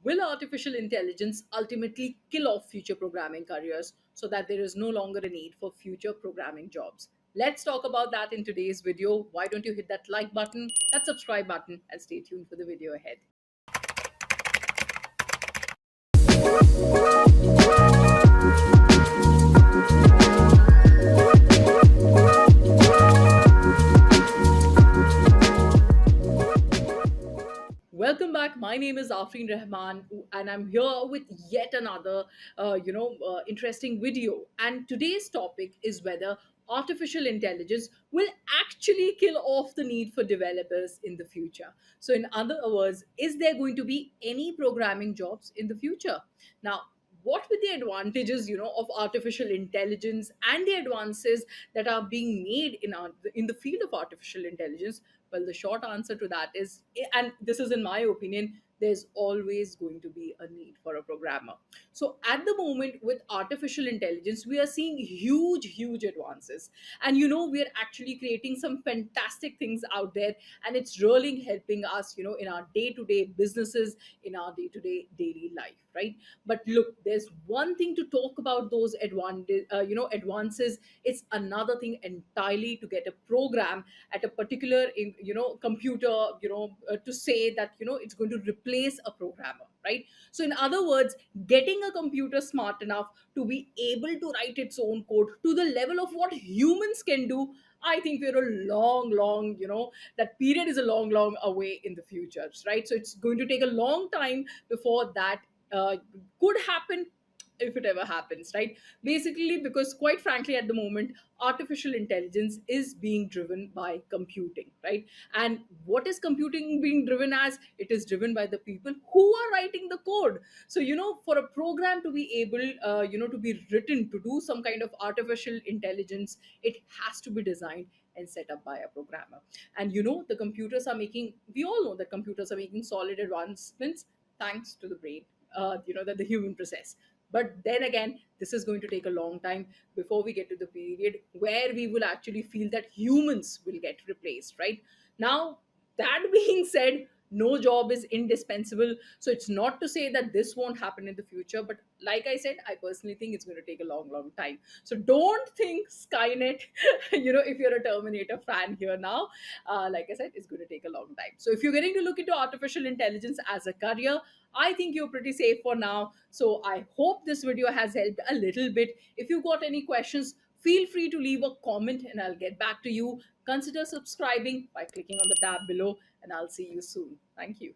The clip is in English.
Will artificial intelligence ultimately kill off future programming careers so that there is no longer a need for future programming jobs? Let's talk about that in today's video. Why don't you hit that like button, that subscribe button, and stay tuned for the video ahead. Welcome back. My name is Afreen Rahman, and I'm here with yet another, interesting video. And today's topic is whether artificial intelligence will actually kill off the need for developers in the future. So, in other words, is there going to be any programming jobs in the future? Now, what with the advantages, of artificial intelligence and the advances that are being made in the field of artificial intelligence? Well, the short answer to that is, and this is in my opinion, there's always going to be a need for a programmer. So at the moment, with artificial intelligence, we are seeing huge advances. And we are actually creating some fantastic things out there, and it's really helping us, in our day-to-day businesses, in our day-to-day daily life, right? But look, there's one thing to talk about those advances. It's another thing entirely to get a program at a particular computer, to say that it's going to replace a programmer, right? So in other words, getting a computer smart enough to be able to write its own code to the level of what humans can do, I think we're a long, that period is a long away in the future, right? So it's going to take a long time before that uh, could happen, if it ever happens, right? Basically, because quite frankly, at the moment, artificial intelligence is being driven by computing, right? And what is computing being driven as? It is driven by the people who are writing the code. So for a program to be able to be written to do some kind of artificial intelligence, it has to be designed and set up by a programmer. And the computers are making, we all know that computers are making solid advancements thanks to the brain, that the human process. But then again, this is going to take a long time before we get to the period where we will actually feel that humans will get replaced, right? Now, that being said, no job is indispensable. So it's not to say that this won't happen in the future, but like I said, I personally think it's going to take a long time. So don't think Skynet, if you're a Terminator fan here now, like I said, it's going to take a long time. So if you're getting to look into artificial intelligence as a career, I think you're pretty safe for now. So I hope this video has helped a little bit. If you got any questions, feel free to leave a comment and I'll get back to you. Consider subscribing by clicking on the tab below, and I'll see you soon. Thank you.